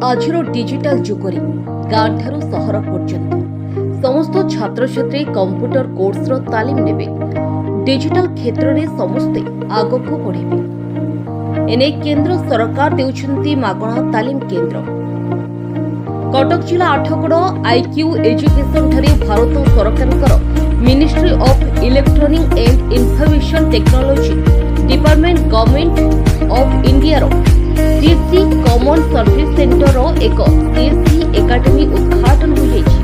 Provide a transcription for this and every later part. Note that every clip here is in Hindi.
आजिर डिजिटल जुगरे गाँठारू सहर पर्यंत समस्त छात्र छात्री कंप्यूटर कोर्स रो तालीम नेबे। डिजिटल क्षेत्र में समस्ते आगक बढ़े। एने केंद्र सरकार देउछंती मागणा तालीम केंद्र। कटक जिला आठगड़ आईक्यू एजुकेशन ठारे भारत सरकार ministry of electronic and information technology department government of India रो सीएससी कॉमन सर्विस सेंटर रो एक सीएससी एकेडमी उद्घाटन हो जायछि।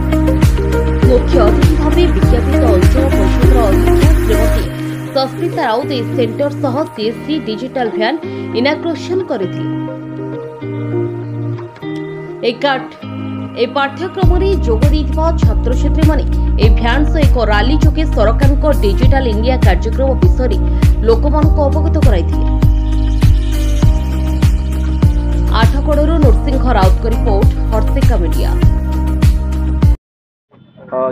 मुख्य अतिथि भावे विज्ञापित अंचल परिषद अध्यक्ष श्रीमती सस्मिता राउत इस सेंटर सह सीएससी डिजिटल भ्यान इनाग्रेशन करथिले। ए पाठ्यक्रम में जोग छात्र छात्री माने ए भ्यान सह एक रैली जोगे सरकार डिजिटल इंडिया कार्यक्रम विषय लोकमानक अवगत कराइथिले। आठगड़ू Narasimha Rout report Harshika media.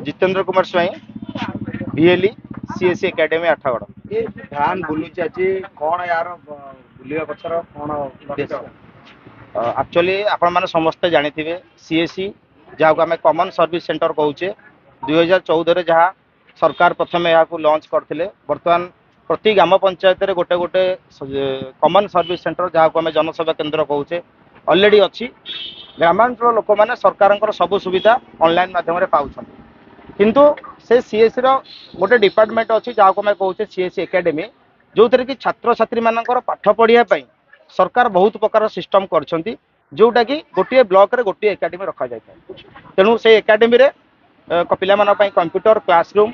Jitendra Kumar Swain BLE CSC academy Athagarh. ये ध्यान बुलुची आज कौन यार बुलिया पछर कौन उद्देश्य? एक्चुअली आपण माने समस्त जानिथिबे सीएससी जहाँ को आम कॉमन सर्विस सेंटर कहूचे 2014 रे जहाँ सरकार प्रथम यहाँ को लॉन्च करथिले। वर्तमान प्रति ग्राम पंचायत रे गोटे गोटे कॉमन सर्विस सेंटर जहाँ को आम जनसेवा केंद्र कहूचे ऑलरेडी अच्छी। ग्रामांचल लोक मैंने सरकार सब सुविधा ऑनलाइन माध्यम पाउछन, किंतु से सीएससी रो गोटे डिपार्टमेंट अच्छी जहाँ को मैं कहूचे सीएससी एकेडमी, जो थे कि छात्र छात्री मानकर पाठ पढ़ाई सरकार बहुत प्रकार सिस्टम करछंती, जोटा कि गोटे ब्लॉक रे गोटे एकेडमी रखा जाए। तेणु से एकेडमी रे पिला मानक पई कंप्यूटर क्लासरूम,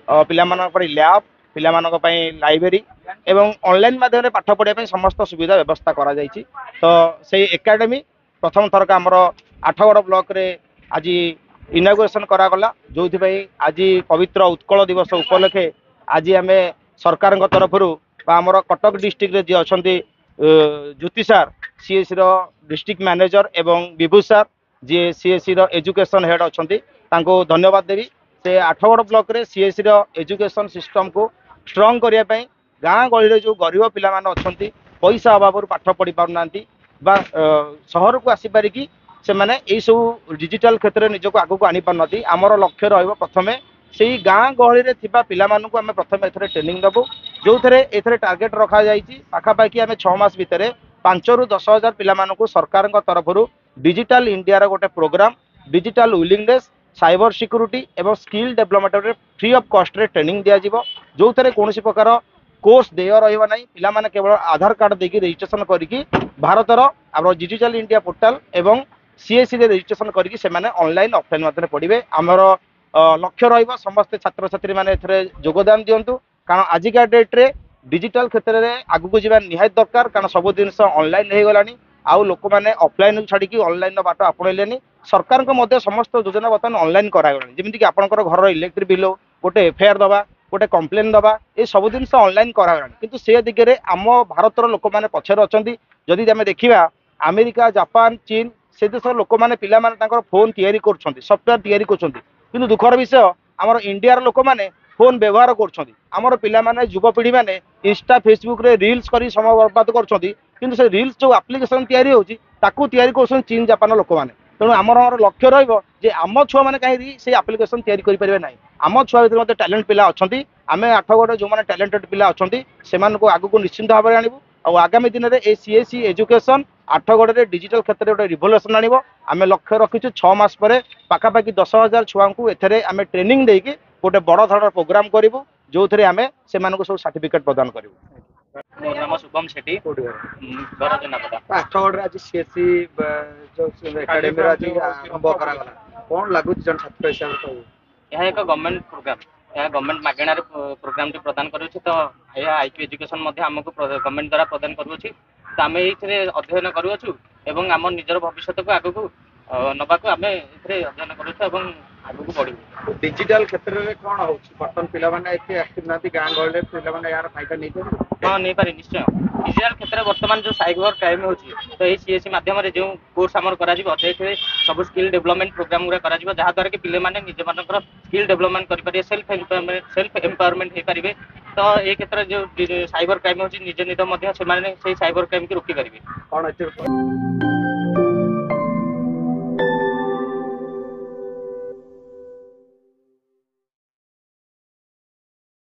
पिला मानक पई लैब, पिला मानक पई लाइब्रेरी एवं ऑनलाइन माध्यम पाठ पढ़ाई समस्त सुविधा व्यवस्था करा जायछि। तो से एकेडमी प्रथम थरक आमर आठगड़ ब्लॉक रे आज इनागुरेशन करागला, जो आज पवित्र उत्कल दिवस उपलक्षे आज आम सरकार तरफ आमर कटक डिस्ट्रिक्ट जी अच्छा ज्योति सार सीएससी रो डिस्ट्रिक्ट मैनेजर एवं विभू सार जी सीएससी रो एजुकेशन हेड अच्छा धन्यवाद देवी। से आठगड़ ब्लॉक रे सीएससी रो एजुकेशन सिस्टम को स्ट्रंग करने पाई गाँ गली जो गरीब पिला माने अछंती पैसा अभाव पाठ पढ़ी पारना बा सहर को आसी पारिकी से माने एई सब डिजिटल क्षेत्र में निजको आगु को आनी पारनती। आमर लक्ष्य रहिबो प्रथमे सेही गाँ गहली रे थिबा पिला मानकु आमे प्रथमे एथरे ट्रेनिंग दबो, जो थरे एथरे टार्गेट रखा जायछि पाखापाखि आमे 6 मास भितरे 5 ରୁ 10 हजार पिला मानकु सरकार तरफ डिजिटल इंडिया रो गोटे प्रोग्राम डिजिटल विलिंगनेस साइबर सिक्योरिटी एवं स्किल डेवलपमेंट रे फ्री ऑफ कॉस्ट रे ट्रेनिंग दिया जिवो, जो थरे कोनोसी प्रकार कोर्स देय रहिबा नै। पिला माने केवल आधार कार्ड देकी रजिस्ट्रेशन करिकी भारतर आम डिजिटल इंडिया पोर्टाल एवं सीएससी रे रजिस्ट्रेशन करिकी से माने ऑनलाइन ऑफलाइन माध्यम पढ़िबे। आमर लक्ष्य रहिबा समस्त छात्र छात्री माने एथरे योगदान दियंतु, कारण आजिका डेट रे डिजिटल क्षेत्र में आगु जावा निहायत दरकार, कारण सब जिनस ऑनलाइन हो गलानी। आउ लोक मैंने ऑफलाइन छाड़ी ऑनलाइन बाट आपणेलेनी। सरकार को मध्य समस्त योजना बर्तमान ऑनलाइन करागलानी, जमीन कि आपंकर घर इलेक्ट्रिक बिल गोटे एफआईआर दबा गोटे कंप्लेन दबा ये सब जिन ऑनलाइन करागलानी, किंतु से दिगरे आम भारतर लोक मैंने पछर अछंती। जदि आमे देखिबा अमेरिका जापान चीन से देश लोक मैंने पिला माने तांकर फोन तैयारी करछंती सॉफ्टवेयर तैयारी करछंती, किंतु दुखर विषय आमर इंडिया लोक मैंने फोन व्यवहार करछंती। आमर पिला माने युवपीढ़ी माने इंस्टा फेसबुक रे रील्स करी समय बर्बाद करछंती, किंतु से रील्स जो एप्लिकेशन तैयारी होची ताकू तैयारी करछन चीन जापान लोक मैंने। तेणु आमर लक्ष्य रहिबो जे आम छुआ मैंने कहीं से एप्लिकेशन तैयारी करि परिबे नाही। आम छुआ भीतर मते टैलेंट पिला अछंती, आमे आठगड़ जो मैंने टैलेंटेड पिला अछंती सेमान को आगु को निश्चिंत भाव में आनिबु। और आगामी दिन में ए सीएससी एजुकेशन आठगड़ रे डिजिटल क्षेत्र में गोटे रिवोल्यूशन आनिबो। आमे लक्ष्य रखिछु 6 मास पर पाखापाखि 10,000 छुआ को एथरे आमे ट्रेनिंग देकी गोटे बड़ धरण प्रोग्राम करिवु, जो थरे आमे सेमान को सब सर्टिफिकेट प्रदान करिवु। मोर नाम शुभम शेट्टी आठगड़ आज सीएससी जो एकेडमी आज आरंभ करागला, कौन लागु जन छात्र हिसाब से? यह एक गवर्नमेंट प्रोग्राम, यह गवर्नमेंट मागणार प्रोग्राम टी प्रदान करूछि। तो यह आईक्यू एजुकेशन मध्ये हमको गवर्नमेंट द्वारा प्रदान करूछि। तो आमे एथरे अध्ययन करूछु एवं आम निजर भविष्य को आगु को नबाको आमे एथरे अध्ययन करूछु एवं आगु को बढ़िबो। डिजिटल क्षेत्र में कौन होछि बर्तन पिला माने एते एक्टिव नाती गाँ गहले पिला माने यार फायदा नै छै? हाँ नहीं पारे निश्चय। डिजिटल क्षेत्र में वर्तमान जो साइबर क्राइम होछि तो ये सीएससी माध्यम रे जो कोर्स हमर करा जिवो एथे सब स्किल डेवलपमेंट प्रोग्राम गुरा करा जिवो, जहा द्वारा कि पिले माने निज मानकर स्किल डेवलपमेंट करि पारे, सेल्फ एम्पावरमेंट हे पारिबे। तो ए क्षेत्र जो साइबर क्राइम होछि निज निज मध्य से माने से साइबर क्राइम के रोकी पारिबे। कौन